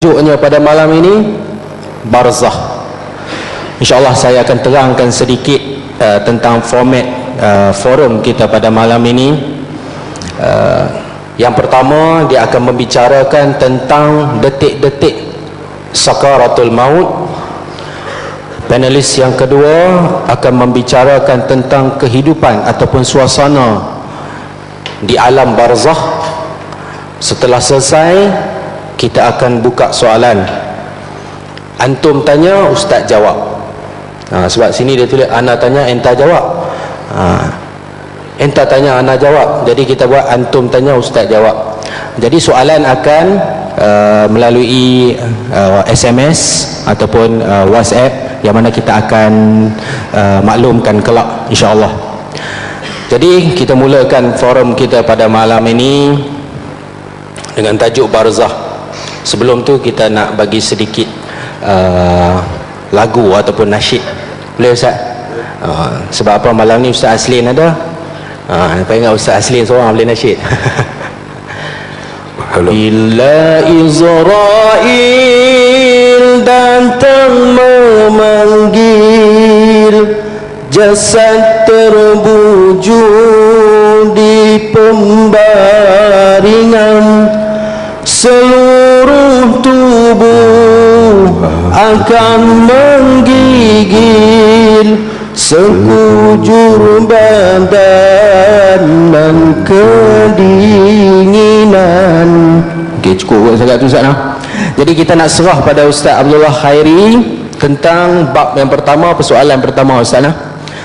Tajuknya pada malam ini barzah. InsyaAllah saya akan terangkan sedikit tentang format forum kita pada malam ini. Yang pertama, dia akan membicarakan tentang detik-detik sakaratul maut. Panelis yang kedua akan membicarakan tentang kehidupan ataupun suasana di alam barzah. Setelah selesai, kita akan buka soalan. Antum tanya, ustaz jawab. Sebab sini dia tulis ana tanya, enta jawab. Enta tanya, ana jawab. Jadi kita buat antum tanya, ustaz jawab. Jadi soalan akan melalui SMS ataupun WhatsApp, yang mana kita akan maklumkan kelak, insya-Allah. Jadi kita mulakan forum kita pada malam ini dengan tajuk barzah. Sebelum tu kita nak bagi sedikit lagu ataupun nasyid. Boleh Ustaz? Sebab apa malam ni Ustaz Aslin ada? Nampak ingat Ustaz Aslin seorang boleh nasyid. Bila Israel datang memanggil, jasad terbujur di pembaringan, seluruh tubuh akan menggigil, sekujur badan dan kedinginan. Okey, cukup sangat tu Ustaz. Jadi kita nak serah pada Ustaz Abdullah Khairi tentang bab yang pertama, persoalan pertama Ustaz.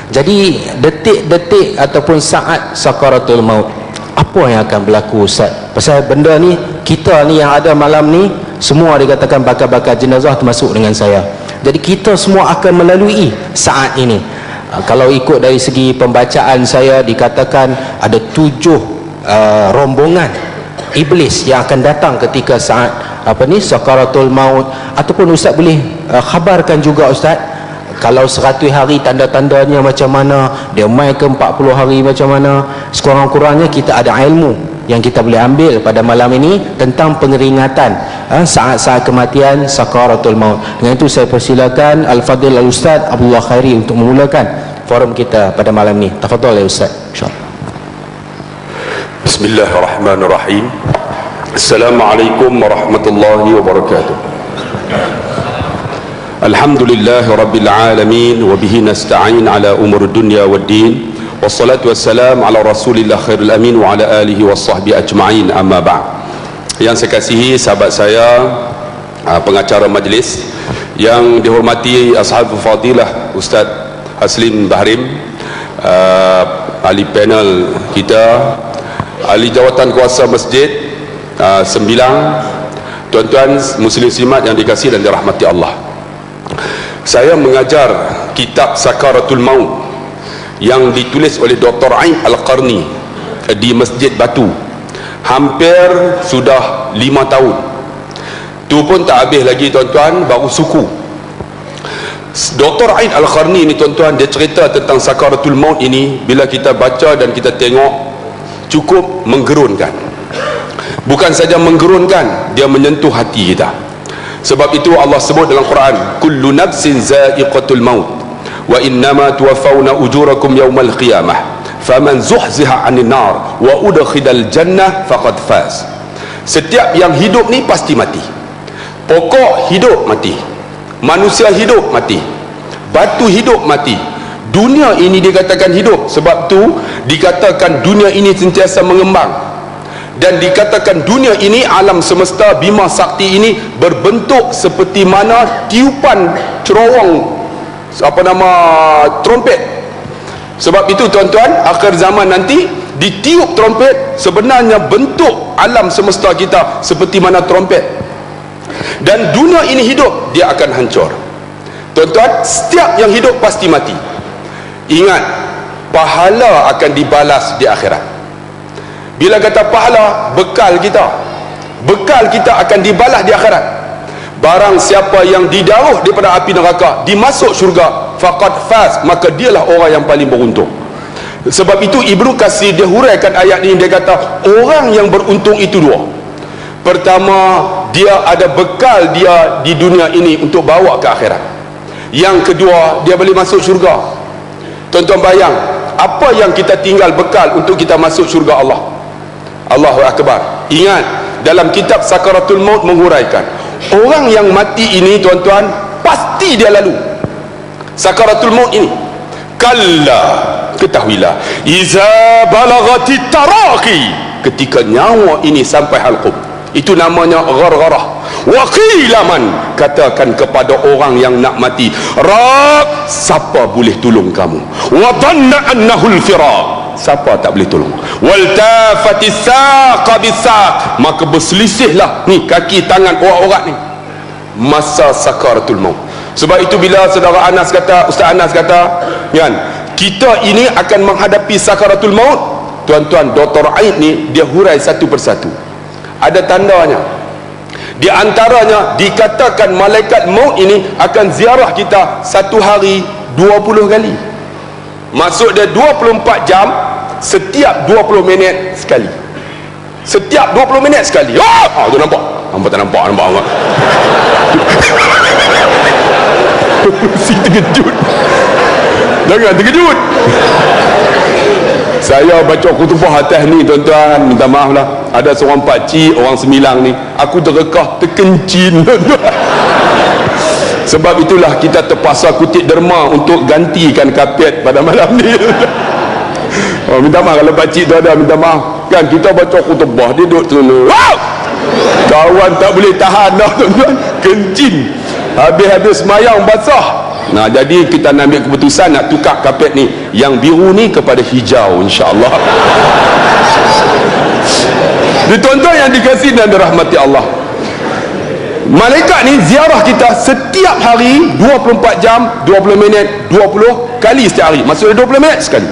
Jadi detik-detik ataupun saat sakaratul maut, apa yang akan berlaku Ustaz? Pasal benda ni, kita ni yang ada malam ni semua dikatakan bakal-bakal jenazah, termasuk dengan saya. Jadi kita semua akan melalui saat ini. Kalau ikut dari segi pembacaan saya, dikatakan ada 7 rombongan iblis yang akan datang ketika saat sakaratul maut. Ataupun Ustaz boleh khabarkan juga Ustaz, kalau 100 hari tanda-tandanya macam mana, dia mai ke 40 hari macam mana. Sekurang-kurangnya kita ada ilmu yang kita boleh ambil pada malam ini tentang pengeringatan saat-saat kematian sakaratul maut. Dengan itu saya persilakan Al-Fadhil Al-Ustaz Abdullah Khairi untuk memulakan forum kita pada malam ini. Tafadhal ya Ustaz. InsyaAllah. Bismillahirrahmanirrahim. Assalamualaikum warahmatullahi wabarakatuh. Alhamdulillahi rabbil alamin, wa bihi nasta'in ala umur dunya waddin, wassalatu wassalam ala rasulillah khairul amin wa ala alihi wassahbihi ajma'in, amma ba'd. Yang saya kasihi sahabat saya, pengacara majlis, yang dihormati ashabul fadilah Ustaz Aslin Bahrim, ahli panel kita, ahli jawatan kuasa masjid Sembilang, tuan-tuan muslim muslimat yang dikasihi dan dirahmati Allah. Saya mengajar kitab Sakaratul Maut yang ditulis oleh Dr. Ain Al-Qarni di Masjid Batu. Hampir sudah 5 tahun. Tu pun tak habis lagi tuan-tuan, baru suku. Dr. Ain Al-Qarni ni tuan-tuan, dia cerita tentang Sakaratul Maut ini, bila kita baca dan kita tengok, cukup menggerunkan. Bukan saja menggerunkan, dia menyentuh hati kita. Sebab itu Allah sebut dalam Quran, kullu nafsin za'iqatul maut wa innama tuwaffawna ujurakum yawmal qiyamah faman zuhziha 'anil nar wa udkhilal jannah faqad faz. Setiap yang hidup ni pasti mati. Pokok hidup mati, manusia hidup mati, batu hidup mati, dunia ini dikatakan hidup. Sebab tu dikatakan dunia ini sentiasa mengembang, dan dikatakan dunia ini, alam semesta bima sakti ini berbentuk seperti mana tiupan cerowong trompet. Sebab itu tuan-tuan, akhir zaman nanti ditiup trompet, sebenarnya bentuk alam semesta kita seperti mana trompet. Dan dunia ini hidup, dia akan hancur. Tuan-tuan, setiap yang hidup pasti mati. Ingat, pahala akan dibalas di akhirat. Bila kata pahala, bekal kita akan dibalas di akhirat. Barang siapa yang didauh daripada api neraka, dimasuk syurga, faqad faz, maka dialah orang yang paling beruntung. Sebab itu Ibnu Katsir dia huraikan ayat ini, dia kata orang yang beruntung itu 2. Pertama, dia ada bekal dia di dunia ini untuk bawa ke akhirat. Yang kedua, dia boleh masuk syurga. Tuan-tuan bayang, apa yang kita tinggal bekal untuk kita masuk syurga Allah. Allahu Akbar. Ingat, dalam kitab Sakaratul Maut menguraikan, orang yang mati ini tuan-tuan, pasti dia lalu Sakaratul Maut ini. Kalla, ketahuilah, iza balagati taraqi, ketika nyawa ini sampai halqum, itu namanya ghargharah. Wa qila man, katakan kepada orang yang nak mati, Rab, siapa boleh tolong kamu? Wa dhanna annahu al-firaq, siapa tak boleh tolong? Wal tafati saqa bisaq, maka berselisihlah ni kaki tangan orang-orang ni masa sakaratul maut. Sebab itu bila saudara Anas kata, Ustaz Anas kata, kan, kita ini akan menghadapi sakaratul maut, tuan-tuan, Dr. Aid ni dia hurai satu persatu. Ada tandanya. Di antaranya dikatakan malaikat maut ini akan ziarah kita satu hari 20 kali. Maksud dia 24 jam, setiap 20 minit sekali. Setiap 20 minit sekali. Ah, tu nampak. Nampak tak nampak? Nampak. Si terkejut. Jangan terkejut. Saya baca khutbah atas ni tuan-tuan, minta maaf lah, ada seorang pakcik orang Semilang ni, aku terkekah, terkencin. Sebab itulah kita terpaksa kutip derma untuk gantikan kapet pada malam ni. Oh, minta maaf kalau pakcik tu ada, minta maaf. Kan kita baca khutbah, dia duduk sana, kawan tak boleh tahan dah tuan-tuan, kencin. Habis-habis semayang basah. Nah, jadi kita nak ambil keputusan nak tukar kapet ni, yang biru ni kepada hijau, insya-Allah. Tuan-tuan yang dikasihi dan dirahmati Allah, malaikat ni ziarah kita setiap hari 24 jam 20 minit 20 kali setiap hari. Maksudnya 20 minit sekali.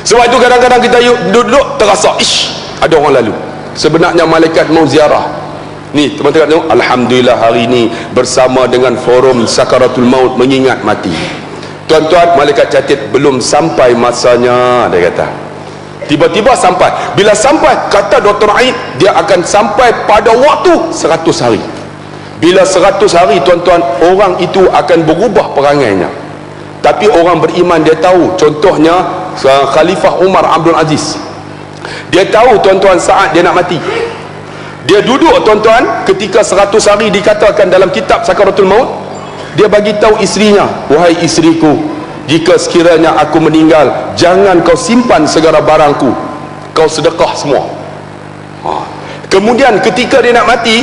Sebab itu kadang-kadang kita duduk terasa, ish, ada orang lalu. Sebenarnya malaikat mau ziarah. Ni teman-teman tengok, alhamdulillah hari ini bersama dengan forum Sakaratul Maut mengingat mati. Tuan-tuan, malaikat catat belum sampai masanya, dia kata. Tiba-tiba sampai. Bila sampai, kata Dr. Aid, dia akan sampai pada waktu 100 hari. Bila 100 hari tuan-tuan, orang itu akan berubah perangainya. Tapi orang beriman dia tahu. Contohnya Khalifah Umar Abdul Aziz, dia tahu tuan-tuan saat dia nak mati. Dia duduk tuan-tuan, ketika 100 hari dikatakan dalam kitab Sakaratul Maut, dia bagi tahu isterinya, wahai isteriku, jika sekiranya aku meninggal, jangan kau simpan segala barangku, kau sedekah semua. Kemudian ketika dia nak mati,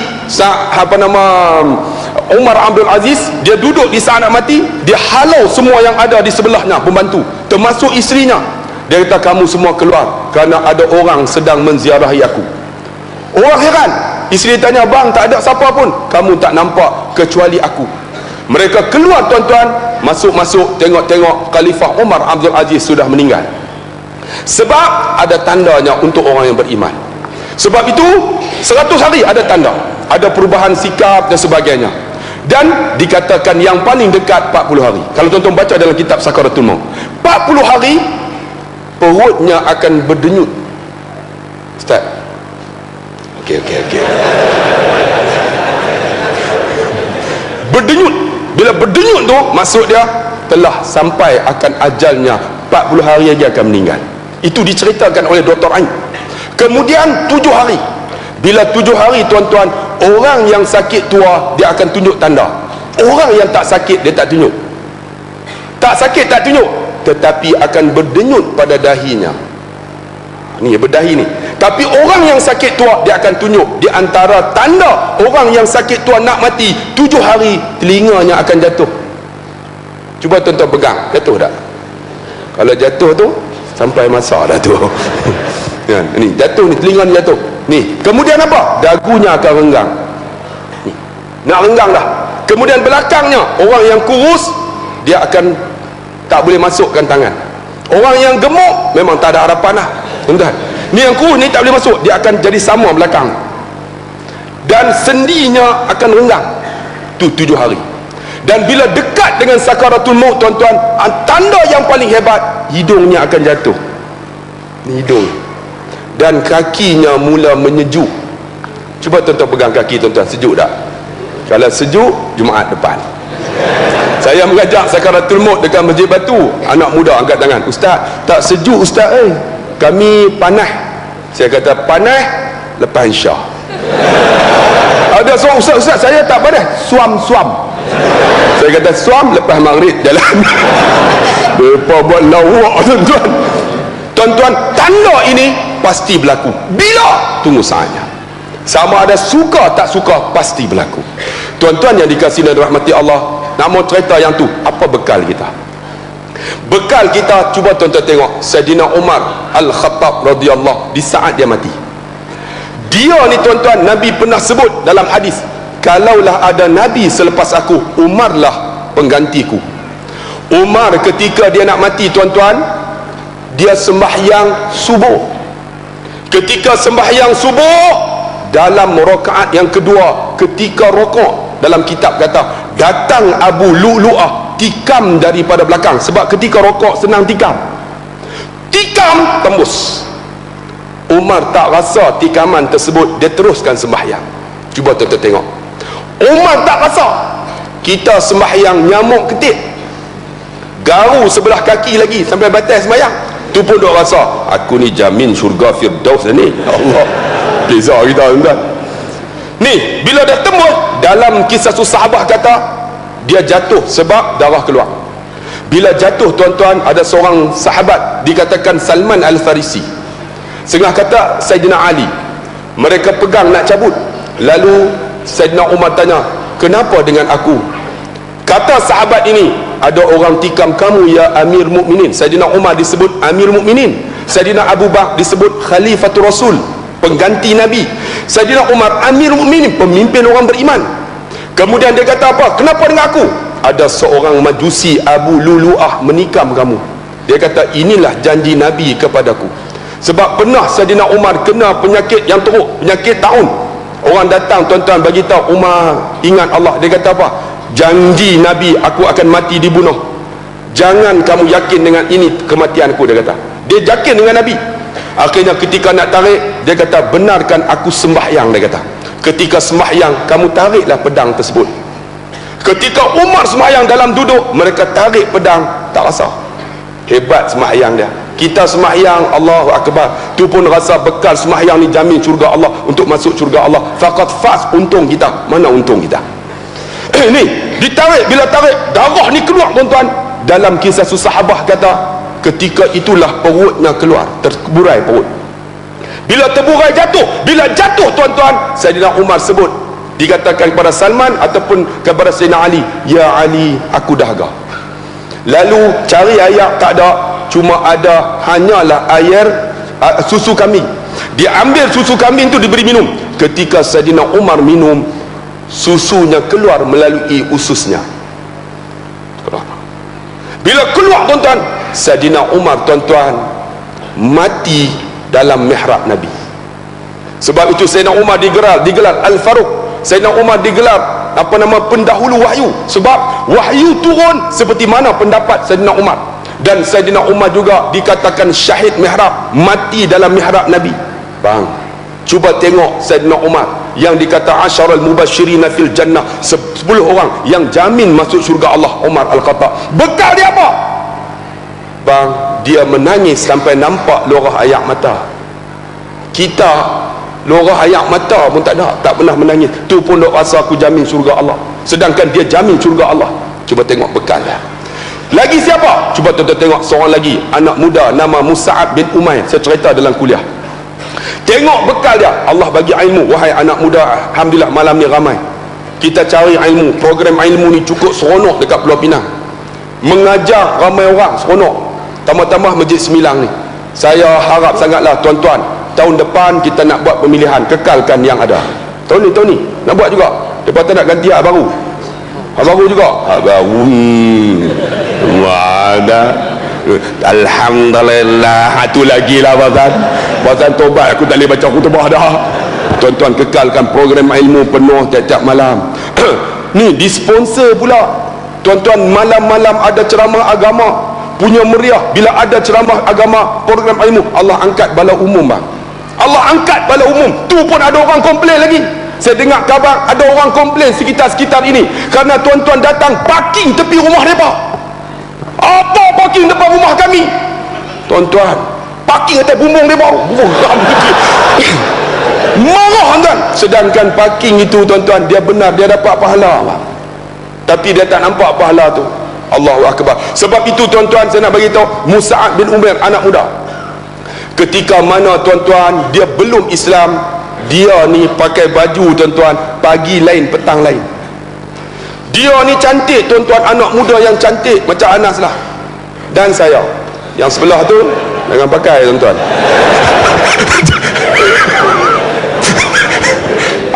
Umar Abdul Aziz, dia duduk di saat nak mati, dia halau semua yang ada di sebelahnya, pembantu, termasuk isterinya. Dia kata, kamu semua keluar, kerana ada orang sedang menziarahi aku. Orang heran. Isteri tanya, bang, tak ada siapa pun. Kamu tak nampak kecuali aku. Mereka keluar tuan-tuan, masuk-masuk, tengok-tengok Khalifah Umar Abdul Aziz sudah meninggal. Sebab ada tandanya untuk orang yang beriman. Sebab itu 100 hari ada tanda, ada perubahan sikap dan sebagainya. Dan dikatakan yang paling dekat 40 hari. Kalau tuan-tuan baca dalam kitab Sakaratul Maut, 40 hari perutnya akan berdenyut. Ustaz, Okey. Berdenyut. Bila berdenyut tu, maksud dia telah sampai akan ajalnya, 40 hari lagi akan meninggal. Itu diceritakan oleh Dr. Ain. Kemudian 7 hari. Bila 7 hari tuan-tuan, orang yang sakit tua dia akan tunjuk tanda. Orang yang tak sakit dia tak tunjuk. Tak sakit tak tunjuk, tetapi akan berdenyut pada dahinya. Ni berdahi ni. Tapi orang yang sakit tua dia akan tunjuk. Di antara tanda orang yang sakit tua nak mati, 7 hari telinganya akan jatuh. Cuba tuan-tuan pegang, jatuh tak? Kalau jatuh tu sampai masa dah tu. Ya, ni jatuh ni, telinga ni jatuh. Ni, kemudian apa? Dagunya akan renggang. Ni, nak renggang dah. Kemudian belakangnya, orang yang kurus dia akan tak boleh masukkan tangan. Orang yang gemuk memang tak ada harapan lah. Tuan-tuan, ni yang kurus ni tak boleh masuk, dia akan jadi sama belakang. Dan sendinya akan renggang. Tu 7 hari. Dan bila dekat dengan sakaratul maut tuan-tuan, tanda yang paling hebat, hidungnya akan jatuh. Ni hidung. Dan kakinya mula menyejuk. Cuba tuan-tuan pegang kaki tuan-tuan, sejuk tak? Kalau sejuk, Jumaat depan. Saya mengajak sakaratul maut dekat Masjid Batu, anak muda angkat tangan, Ustaz, tak sejuk Ustaz, kami panas. Saya kata, panas lepas Isyak. Ada seorang, Ustaz, saya tak panas, suam. Saya kata, suam lepas maghrib jalan. Mereka buat lawak tuan-tuan. Tuan-tuan, tanda ini pasti berlaku. Bila? Tunggu saatnya. Sama ada suka tak suka, pasti berlaku. Tuan-tuan yang dikasihi dan dirahmati Allah, nak mau cerita yang tu, apa bekal kita? Bekal kita, cuba tuan-tuan tengok Saidina Umar Al-Khattab radhiyallahu, di saat dia mati, dia ni tuan-tuan, Nabi pernah sebut dalam hadis, kalaulah ada Nabi selepas aku, Umarlah penggantiku. Umar ketika dia nak mati tuan-tuan, dia sembahyang subuh. Ketika sembahyang subuh, dalam rakaat yang kedua, ketika rokok, dalam kitab kata datang Abu Lu'lu'ah tikam daripada belakang, sebab ketika rokok senang tikam tembus. Umar tak rasa tikaman tersebut, dia teruskan sembahyang. Cuba tuan-tuan tengok, Umar tak rasa. Kita sembahyang nyamuk ketik, garu sebelah kaki lagi sampai batas sembahyang, tu pun duk rasa, aku ni jamin syurga Firdaus ni. Allah, beza kita tuan-tuan. Ni bila dah tembus, dalam kisah sahabat kata dia jatuh sebab darah keluar. Bila jatuh tuan-tuan, ada seorang sahabat dikatakan Salman Al-Farisi, setengah kata Saidina Ali, mereka pegang nak cabut. Lalu Saidina Umar tanya, kenapa dengan aku? Kata sahabat ini, ada orang tikam kamu ya Amir Mukminin. Saidina Umar disebut Amir Mukminin, Saidina Abu Bakar disebut Khalifatul Rasul, pengganti Nabi. Saidina Umar Amir Mukminin, pemimpin orang beriman. Kemudian dia kata apa? Kenapa dengan aku? Ada seorang majusi Abu Lu'lu'ah menikam kamu. Dia kata, inilah janji Nabi kepadaku. Sebab pernah Saidina Umar kena penyakit yang teruk, penyakit taun. Orang datang tuan-tuan bagi tahu, Umar ingat Allah. Dia kata apa? Janji Nabi aku akan mati dibunuh. Jangan kamu yakin dengan ini kematianku, dia kata. Dia yakin dengan Nabi. Akhirnya ketika nak tarik, dia kata, benarkan aku sembahyang, dia kata. Ketika sembahyang, kamu tariklah pedang tersebut. Ketika Umar sembahyang dalam duduk, mereka tarik pedang, tak rasa. Hebat sembahyang dia. Kita sembahyang Allahu Akbar, tu pun rasa bekal sembahyang ni jamin syurga Allah, untuk masuk syurga Allah. Faqat faz, untung kita. Mana untung kita? Ni ditarik, bila tarik darah ni keluar tuan-tuan. Dalam kisah sahabat kata, ketika itulah perutnya keluar, terburai perut. Bila terburai jatuh, bila jatuh tuan-tuan, Saidina Umar sebut, dikatakan kepada Salman ataupun kepada Saidina Ali, ya Ali, aku dahaga. Lalu cari air tak ada, cuma ada hanyalah air susu kambing. Dia ambil susu kambing tu diberi minum. Ketika Saidina Umar minum, susunya keluar melalui ususnya. Bila keluar tuan-tuan, Saidina Umar tuan-tuan mati dalam mihrab Nabi. Sebab itu Saidina Umar digelar Al-Faruq. Saidina Umar digelar apa nama, pendahulu wahyu. Sebab wahyu turun seperti mana pendapat Saidina Umar. Dan Saidina Umar juga dikatakan syahid mihrab, mati dalam mihrab Nabi. Bang, cuba tengok Saidina Umar yang dikata asyarul mubasyirin fil jannah, 10 orang yang jamin masuk syurga Allah. Umar Al-Khattab, bekal dia apa? Bang, dia menangis sampai nampak lorah air mata. Kita lorah air mata pun tak ada, tak pernah menangis. Tu pun dok rasa aku jamin syurga Allah, sedangkan dia jamin syurga Allah. Cuba tengok bekal dia. Lagi siapa? Cuba tuan-tuan tengok seorang lagi, anak muda nama Mus'ab bin Umair. Saya cerita dalam kuliah. Tengok bekal dia. Allah bagi ilmu. Wahai anak muda, alhamdulillah malam ni ramai kita cari ilmu. Program ilmu ni cukup seronok dekat Pulau Pinang. Mengajar ramai orang, seronok. Tambah-tambah Masjid Semilang ni. Saya harap sangatlah tuan-tuan, tahun depan kita nak buat pemilihan, kekalkan yang ada. Tahun ni nak buat juga. Lepas tu nak ganti hak baru. Hak baru juga. Hak baru. Ada. Alhamdulillah. Itu lagi lah Bazan tobat aku tak boleh baca khutbah dah. Tuan-tuan, kekalkan program ilmu penuh tiap-tiap malam. Ni disponsor pula. Tuan-tuan, malam-malam ada ceramah agama, punya meriah. Bila ada ceramah agama, program ilmu, Allah angkat bala umum bang. Allah angkat bala umum. Tu pun ada orang komplain lagi. Saya dengar kabar ada orang komplain sekitar-sekitar ini kerana tuan-tuan datang parking tepi rumah mereka. Apa parking depan rumah kami? Tuan-tuan, parking atas bumbung mereka. Bumbung marah tuan. Sedangkan parking itu tuan-tuan, dia benar, dia dapat pahala, tapi dia tak nampak pahala tu. Allahu Akbar. Sebab itu tuan-tuan, saya nak bagi tahu, Mus'ab bin Umair, anak muda, ketika mana tuan-tuan dia belum Islam, dia ni pakai baju tuan-tuan, pagi lain petang lain. Dia ni cantik tuan-tuan, anak muda yang cantik macam Anas lah. Dan saya yang sebelah tu jangan pakai tuan-tuan.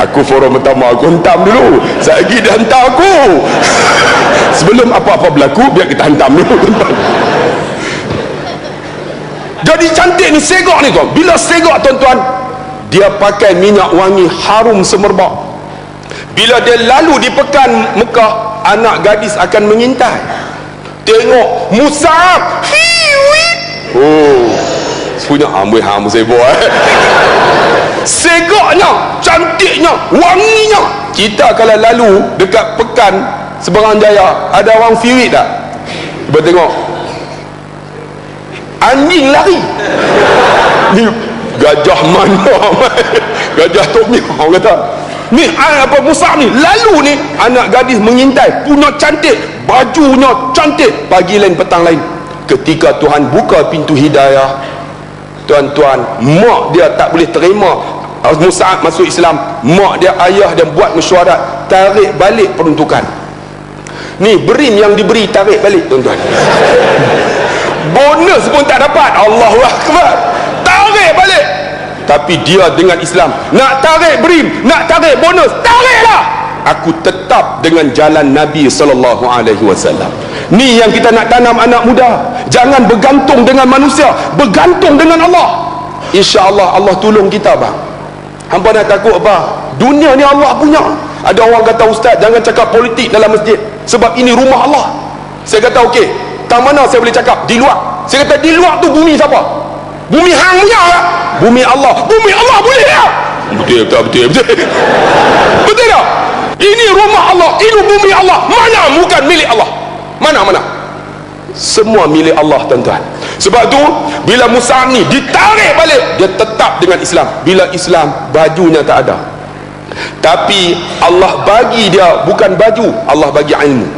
Aku forum pertama aku hentam dulu, lagi dia hantar aku. Sebelum apa-apa berlaku, biar kita hantam dulu tuan-tuan. Jadi cantik ni, segak ni tuan. Bila segak tuan-tuan, dia pakai minyak wangi harum semerbak. Bila dia lalu di pekan Mekah, anak gadis akan mengintai. Tengok Mus'ab, oh, punya amboi ham saya buat. Segaknya, cantiknya, wanginya. Kita kalau lalu dekat pekan Seberang Jaya, ada orang firit tak? Cuba tengok, anjing lari. Ni gajah mana? Gajah Tommy orang kata. Ni apa Mus'ab ni lalu ni, anak gadis mengintai, punya cantik, bajunya cantik, pagi lain petang lain. Ketika Tuhan buka pintu hidayah, tuan-tuan, mak dia tak boleh terima Mus'ab masuk Islam. Mak dia, ayah dia buat mesyuarat, tarik balik peruntukan. Ni berim yang diberi tarik balik tuan-tuan. Bonus pun tak dapat. Allahu Akbar. Tarik balik. Tapi dia dengan Islam, nak tarik berim, nak tarik bonus, tariklah. Aku tetap dengan jalan Nabi SAW. Ni yang kita nak tanam anak muda. Jangan bergantung dengan manusia, bergantung dengan Allah. InsyaAllah Allah tolong kita bang. Hampa nak takut apa? Dunia ni Allah punya. Ada orang kata, ustaz jangan cakap politik dalam masjid, sebab ini rumah Allah. Saya kata okey, tak mana saya boleh cakap? Di luar. Saya kata di luar tu bumi siapa? Bumi hang punya tak? Bumi Allah. Bumi Allah boleh tak? Betul. Betul tak? Ini rumah Allah, ini bumi Allah. Mana bukan milik Allah? Mana? Semua milik Allah tuan-tuan. Sebab tu bila Mus'ab ni ditarik balik, dia tetap dengan Islam. Bila Islam, bajunya tak ada, tapi Allah bagi dia bukan baju, Allah bagi ilmu.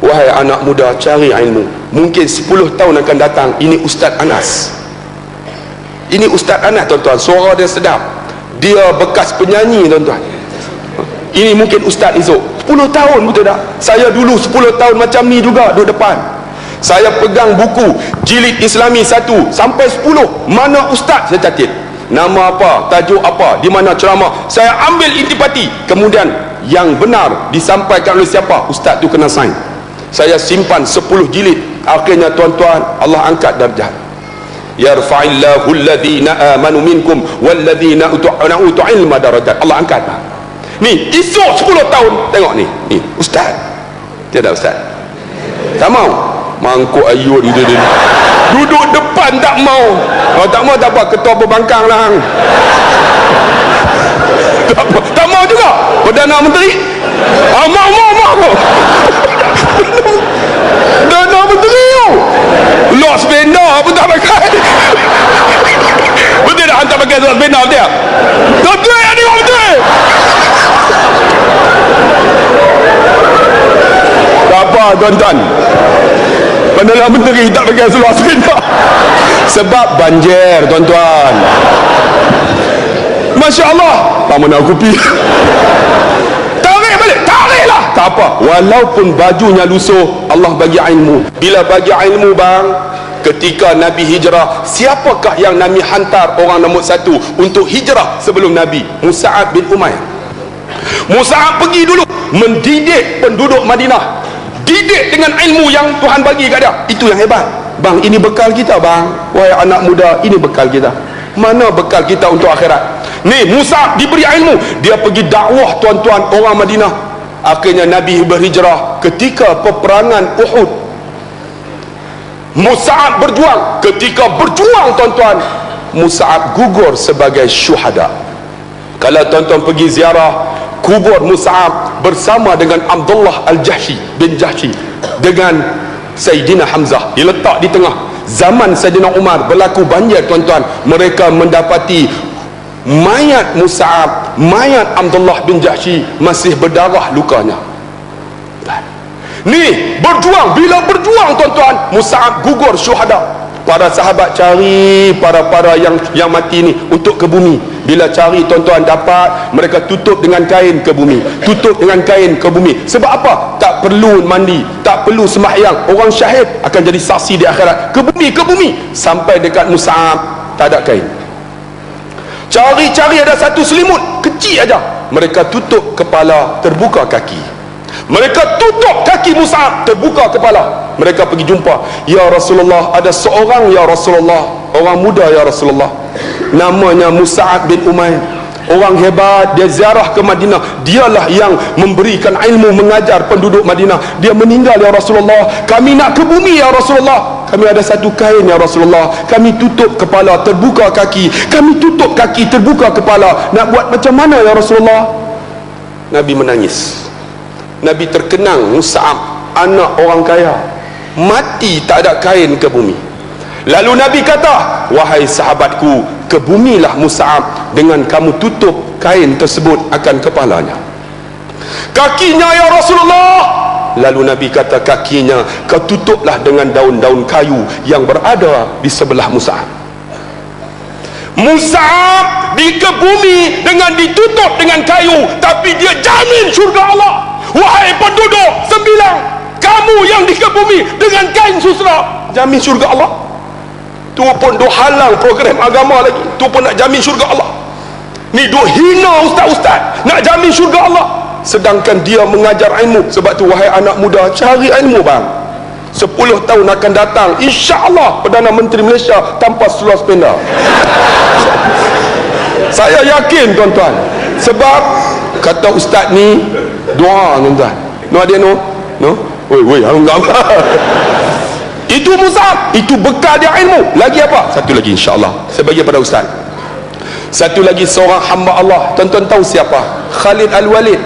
Wahai anak muda, cari ilmu. Mungkin 10 tahun akan datang, ini Ustaz Anas. Ini Ustaz Anas tuan-tuan, suara dia sedap, dia bekas penyanyi tuan-tuan. Ini mungkin Ustaz esok 10 tahun, betul tak? Saya dulu 10 tahun macam ni juga, duduk depan. Saya pegang buku jilid Islami 1 sampai 10. Mana Ustaz saya catat, nama apa, tajuk apa, di mana ceramah, saya ambil intipati. Kemudian yang benar disampaikan oleh siapa, Ustaz tu kena sign. Saya simpan 10 jilid. Akhirnya tuan-tuan, Allah angkat darjah. Yarfa'illahu alladhina amanu minkum walladhina utu ilma darajat. Allah angkat. Ni esok 10 tahun, tengok ni Ustaz. Tiada Ustaz tak mau mangkuk ayun dia duduk depan, tak mau. Kalau tak mau tak apa, ketua pembangkang lah. Tak mau juga Perdana Menteri. Mau Perdana Menteri tu Los Benda pun tak pakai. Betul tak hantar pakai Los Benda dia? Betul yang tengok betul. Tak apa tuan-tuan, Perdana Menteri tak pakai seluar sepeda sebab banjir tuan-tuan. Masya Allah, tak mana aku pergi. Tarik balik, tariklah, tak apa. Walaupun bajunya lusuh, Allah bagi ilmu. Bila bagi ilmu bang, ketika Nabi hijrah, siapakah yang Nabi hantar orang nombor 1 untuk hijrah sebelum Nabi? Mus'ab bin Umair. Mus'ab pergi dulu mendidik penduduk Madinah, didik dengan ilmu yang Tuhan bagi kat dia. Itu yang hebat bang. Ini bekal kita bang. Wahai anak muda, ini bekal kita. Mana bekal kita untuk akhirat? Ni Mus'ab diberi ilmu, dia pergi dakwah tuan-tuan orang Madinah. Akhirnya Nabi berhijrah. Ketika peperangan Uhud, Mus'ab berjuang. Ketika berjuang tuan-tuan, Mus'ab gugur sebagai syuhada. Kalau tuan-tuan pergi ziarah kubur Mus'ab bersama dengan Abdullah Al-Jahshi bin Jahshi dengan Sayyidina Hamzah, diletak di tengah. Zaman Sayyidina Umar berlaku banjir tuan-tuan, mereka mendapati mayat Mus'ab, mayat Abdullah bin Jahshi masih berdarah lukanya. Ni berjuang, bila berjuang tuan-tuan, Mus'ab gugur syuhada. Para sahabat cari para yang mati ni untuk ke bumi. Bila cari tuan-tuan dapat, mereka tutup dengan kain ke bumi, tutup dengan kain ke bumi. Sebab apa? Tak perlu mandi, tak perlu sembahyang. Orang syahid akan jadi saksi di akhirat. Ke bumi, sampai dekat Mus'ab tak ada kain. Cari-cari ada satu selimut kecil aja, mereka tutup kepala, terbuka kaki. Mereka tutup kaki Mus'ab, terbuka kepala. Mereka pergi jumpa, ya Rasulullah, ada seorang ya Rasulullah, orang muda ya Rasulullah, namanya Mus'ab bin Umair, orang hebat, dia ziarah ke Madinah, dialah yang memberikan ilmu, mengajar penduduk Madinah. Dia meninggal ya Rasulullah, kami nak ke bumi ya Rasulullah, kami ada satu kain ya Rasulullah, kami tutup kepala, terbuka kaki, kami tutup kaki, terbuka kepala, nak buat macam mana ya Rasulullah? Nabi menangis. Nabi terkenang, Mus'ab anak orang kaya, mati tak ada kain ke bumi. Lalu Nabi kata, wahai sahabatku, ke bumilah Mus'ab dengan kamu tutup kain tersebut akan kepalanya. Kakinya ya Rasulullah. Lalu Nabi kata, kakinya kau tutuplah dengan daun-daun kayu yang berada di sebelah Mus'ab. Mus'ab dikebumi dengan ditutup dengan kayu, tapi dia jamin syurga Allah. Wahai penduduk Sembilang, kamu yang dikebumi dengan kain susra, jamin syurga Allah. Tu pun duk halang program agama lagi, tu pun nak jamin syurga Allah. Ni duk hina ustaz-ustaz nak jamin syurga Allah, sedangkan dia mengajar ilmu. Sebab tu wahai anak muda, cari ilmu bang. 10 tahun akan datang, insya-Allah Perdana Menteri Malaysia tanpa seluar sependa. Saya yakin tuan-tuan. Sebab kata ustaz ni doa tuan-tuan. No ada no? Woi, enggak. Itu Mus'ab, itu bekal dia ilmu. Lagi apa? Satu lagi insya-Allah saya bagi pada ustaz. Satu lagi seorang hamba Allah. Tuan-tuan tahu siapa? Khalid Al-Walid.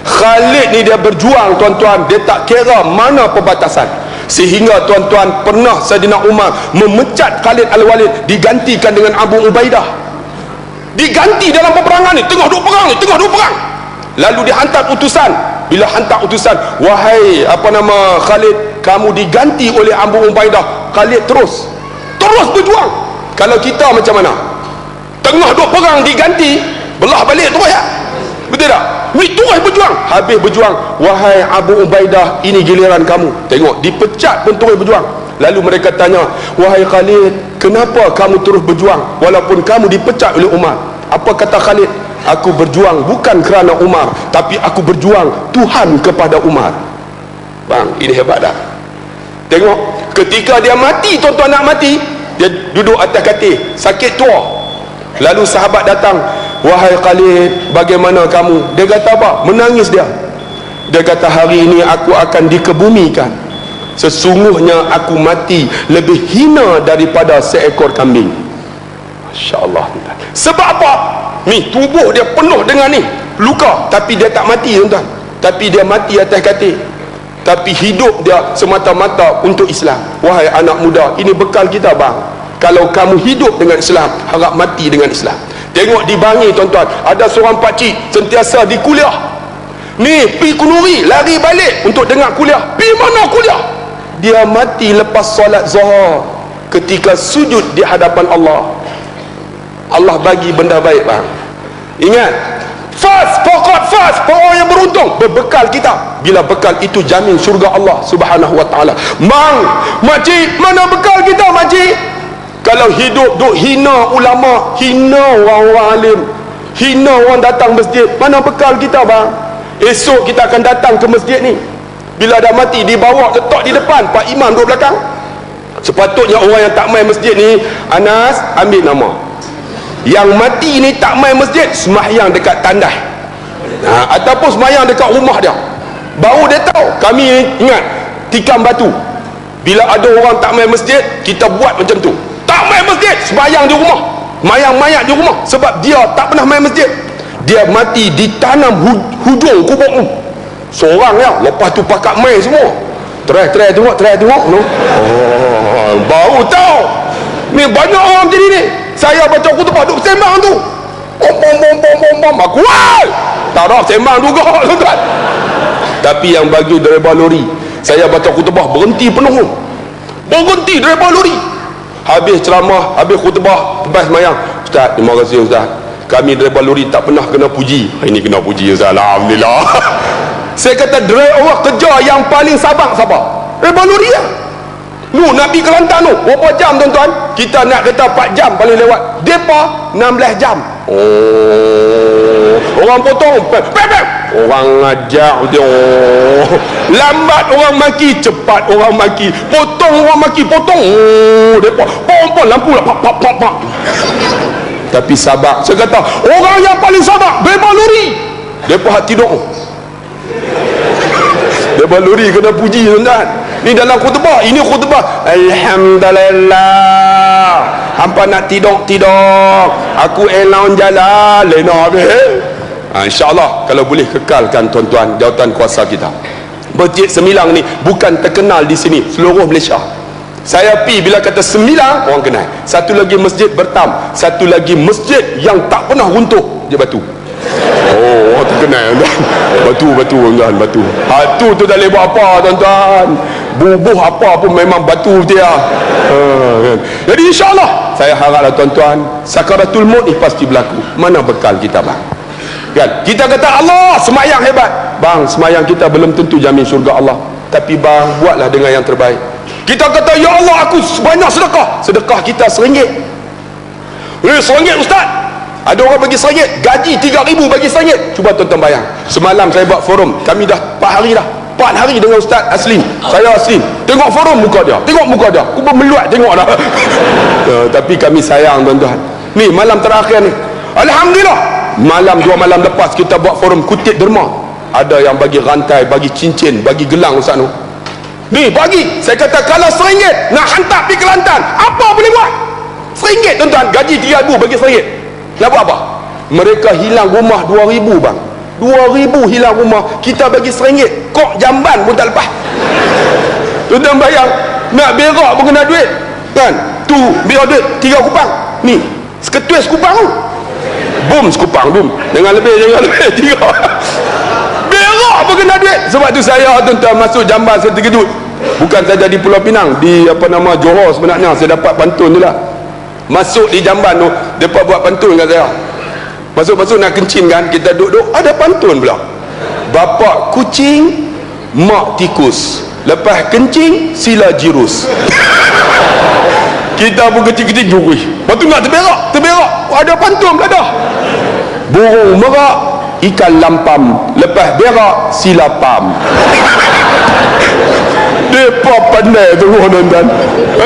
Khalid ni dia berjuang tuan-tuan, dia tak kira mana perbatasan. Sehingga tuan-tuan pernah Saidina Umar memecat Khalid Al-Walid, digantikan dengan Abu Ubaidah. Diganti dalam peperangan ni, tengah duk perang. Lalu dihantar utusan. Bila hantar utusan, wahai Khalid, kamu diganti oleh Abu Ubaidah. Khalid terus berjuang. Kalau kita macam mana? Tengah duk perang diganti, belah balik terus ya. Betul tak? Ni terus berjuang. Habis berjuang, wahai Abu Ubaidah, ini giliran kamu. Tengok, dipecat pun terus berjuang. Lalu mereka tanya, wahai Khalid, kenapa kamu terus berjuang walaupun kamu dipecat oleh Umar? Apa kata Khalid? Aku berjuang bukan kerana Umar, tapi aku berjuang Tuhan kepada Umar. Bang, ini hebat dah. Tengok, ketika dia mati, tuan-tuan nak mati, dia duduk atas katil, sakit tua. Lalu sahabat datang, wahai Khalid, bagaimana kamu? Dia kata apa? Menangis dia. Dia kata, hari ini aku akan dikebumikan. Sesungguhnya aku mati lebih hina daripada seekor kambing. Masya Allah. Sebab apa? Ni tubuh dia penuh dengan ni luka, tapi dia tak mati tuan-tuan. Tapi dia mati atas katil, tapi hidup dia semata-mata untuk Islam. Wahai anak muda, ini bekal kita bang. Kalau kamu hidup dengan Islam, harap mati dengan Islam. Tengok di Bangi tuan-tuan, ada seorang pakcik sentiasa di kuliah. Ni pi Kunuri, lari balik untuk dengar kuliah. Pi mana kuliah? Dia mati lepas solat Zuhur, ketika sujud di hadapan Allah. Allah bagi benda baik bang. Ingat, pokok fast, orang yang beruntung berbekal kita. Bila bekal itu jamin syurga Allah Subhanahu wa taala. Makcik, mana bekal kita makcik? Kalau hidup duk hina ulama, hina orang-orang alim, hina orang datang masjid, mana bekal kita bang? Esok kita akan datang ke masjid ni, bila dah mati dibawa letak di depan, Pak Imam duduk belakang. Sepatutnya orang yang tak main masjid ni, Anas ambil nama. Yang mati ni tak main masjid, sembahyang dekat tandai, ataupun sembahyang dekat rumah dia. Baru dia tahu. Kami ingat tikam batu, bila ada orang tak main masjid, kita buat macam tu. Tak main masjid, sembahyang di rumah. mayat-mayat di rumah sebab dia tak pernah main masjid. Dia mati ditanam hujung kubur tu seorang ya. Lepas tu pakat main semua, try tengok no? Baru tahu ni banyak orang macam ni. Saya baca khutbah duk sembang tu, bom aku tak ada sembang juga tuan. Tapi yang bagi daripada lori, saya baca khutbah berhenti penuh, berhenti daripada lori. Habis ceramah, habis khutbah, lepas semayang, Ustaz, terima kasih Ustaz, kami daripada lori tak pernah kena puji. Ini kena puji Ustaz, alhamdulillah. Saya kata driver kerja yang paling sabar daripada lori lah. Nak pergi Kelantan tu berapa jam tuan-tuan? Kita nak kereta 4 jam paling lewat, depa 16 jam. Orang potong orang ajak dia, lambat orang maki, cepat orang maki, potong orang maki, potong depa pom lampu lah pak. Tapi sabar. Saya kata orang yang paling sabar depa lori, depa hati doa, depa lori kena puji tuan-tuan. Ni dalam khutbah, ini khutbah alhamdulillah, hampa nak tidur aku elon jalan lena habis. InsyaAllah kalau boleh kekalkan tuan-tuan jawatan kuasa kita. Masjid Semilang ni bukan terkenal di sini, seluruh Malaysia. Saya pi bila kata Semilang orang kenal. Satu lagi masjid Bertam, satu lagi masjid yang tak pernah runtuh, je batu. Oh, terkenal tuan-tuan. Batu tuan-tuan, batu. Batu tu tak boleh buat apa tuan-tuan. Bubuh apa pun memang batu dia. Jadi insyaAllah saya haraplah tuan-tuan, sakaratul maut ni pasti berlaku. Mana bekal kita bang? Kan? Kita kata Allah semayang hebat. Bang, semayang kita belum tentu jamin syurga Allah. Tapi bang, buatlah dengan yang terbaik. Kita kata ya Allah aku banyak sedekah kita RM1. RM1 Ustaz. Ada orang bagi RM1, gaji RM3,000 bagi RM1. Cuba tuan-tuan bayang. Semalam saya buat forum, kami dah 4 hari dengan Ustaz Aslin. Saya Aslin tengok forum muka dia, aku pun meluat tengok dah. Tapi kami sayang tuan-tuan. Ni malam terakhir ni, alhamdulillah, dua malam lepas kita buat forum kutip derma. Ada yang bagi rantai, bagi cincin, bagi gelang Ustaz tu. Ni bagi, saya kata kalau RM1 nak hantar pergi Kelantan, apa boleh buat? RM1 tuan-tuan, gaji RM3,000 bagi RM1. Nak buat apa? Mereka hilang rumah RM2,000 bang. RM2,000 hilang rumah, kita bagi RM1. Kok jamban pun tak lepas. Tuan-tuan bayang, nak berak pun kena duit kan? Tu berak duit 3 kupang. Ni seketul sekupang tu, boom sekupang, boom. Jangan lebih 3. Berak pun kena duit. Sebab tu saya tuan-tuan masuk jamban, saya terkejut. Bukan saja di Pulau Pinang, di Johor sebenarnya saya dapat pantun tu lah. Masuk di jamban tu, mereka buat pantun kat saya. Masuk nak kencing kan, kita duduk, ada pantun pula. Bapak kucing, mak tikus, lepas kencing sila jirus. Kita pun kecil-kecil juri. Lepas tu nak terberak, ada pantun pula dah. Burung merak, ikan lampam, lepas berak sila pam. Depa pandai tu tuan-tuan.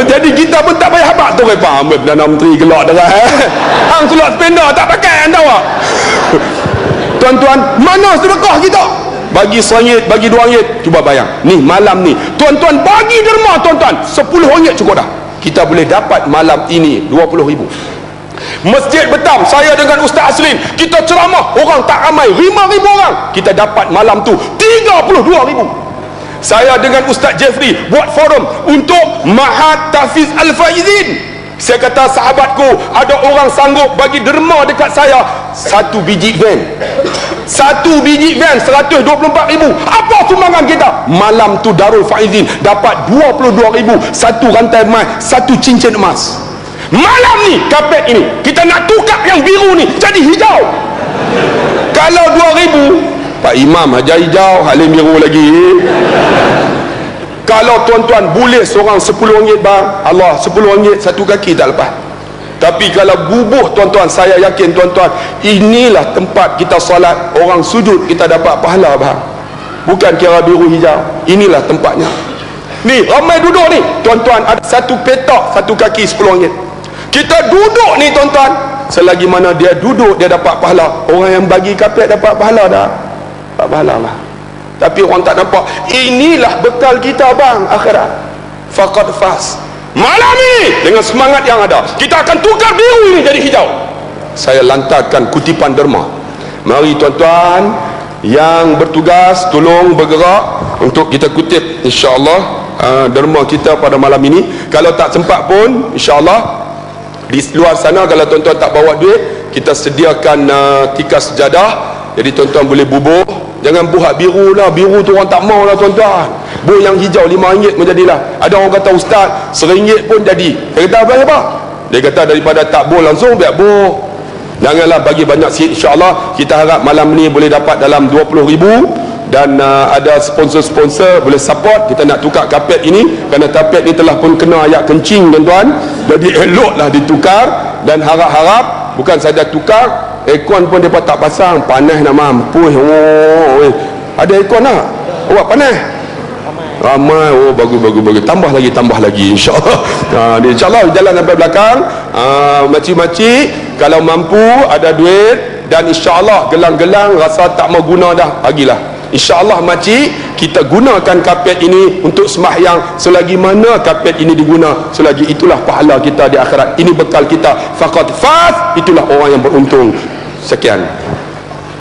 Jadi kita pun tak payah habaq tu faham Perdana Menteri gelak dah. Hang sulak spender tak pakai anda awak. Tuan-tuan, mana sedekah kita? Bagi RM1, bagi RM2, cuba bayang. Ni malam ni, tuan-tuan bagi derma tuan-tuan, RM10 cukup dah. Kita boleh dapat malam ini RM20,000. Masjid Bertam, saya dengan Ustaz Aslin, kita ceramah, orang tak ramai, 5,000 orang. Kita dapat malam tu RM32,000. Saya dengan Ustaz Jeffrey buat forum untuk Mahat Tafiz Al-Faizin. Saya kata sahabatku, ada orang sanggup bagi derma dekat saya 1 biji van. 1 biji van 124,000. Apa sumbangan kita? Malam tu Darul Faizin dapat 22,000, 1 rantai emas, 1 cincin emas. Malam ni kapet ini kita nak tukar yang biru ni jadi hijau. Kalau 2,000, Pak Imam ajar hijau, Halim biru lagi. Kalau tuan-tuan boleh seorang RM10 bang, Allah, RM10 satu kaki tak lepas. Tapi kalau bubuh tuan-tuan, saya yakin tuan-tuan, inilah tempat kita solat, orang sujud kita dapat pahala bang. Bukan kira biru hijau, inilah tempatnya. Ni ramai duduk ni tuan-tuan, ada satu petak satu kaki RM10. Kita duduk ni tuan-tuan, selagi mana dia duduk dia dapat pahala. Orang yang bagi kapet dapat pahala dah, dapat pahala lah. Tapi orang tak nampak. Inilah bekal kita bang akhirat. Faqad fas. malam ini dengan semangat yang ada kita akan tukar biru ini jadi hijau. Saya lantarkan kutipan derma. Mari tuan-tuan yang bertugas tolong bergerak untuk kita kutip insya-Allah derma kita pada malam ini. Kalau tak sempat pun insya-Allah di luar sana kalau tuan-tuan tak bawa duit, kita sediakan tikas sejadah. Jadi tuan-tuan boleh bubuh. Jangan buat biru lah, biru tu orang tak mau lah tuan-tuan. Buh yang hijau RM5 menjadilah. Ada orang kata ustaz RM1 pun jadi. Saya kata apa? Dia kata daripada tak buh langsung biar buh. Janganlah bagi banyak sikit. InsyaAllah kita harap malam ni boleh dapat dalam 20,000 dan ada sponsor-sponsor boleh support. Kita nak tukar kapet ini kerana kapet ni telah pun kena ayat kencing tuan-tuan. Jadi eloklah ditukar dan harap-harap bukan saja tukar, aircon pun mereka tak pasang. Panas nak mampus. Ada aircon tak? Awak panas? Ramai. Oh bagus. Tambah lagi insya-Allah. InsyaAllah jalan sampai belakang. Makcik-makcik kalau mampu ada duit dan insya-Allah gelang-gelang rasa tak mau guna dah, bagilah. InsyaAllah makcik kita gunakan kapet ini untuk sembahyang. Selagi mana kapet ini diguna, selagi itulah pahala kita di akhirat. Ini bekal kita. Faqat faz, itulah orang yang beruntung. Sekian.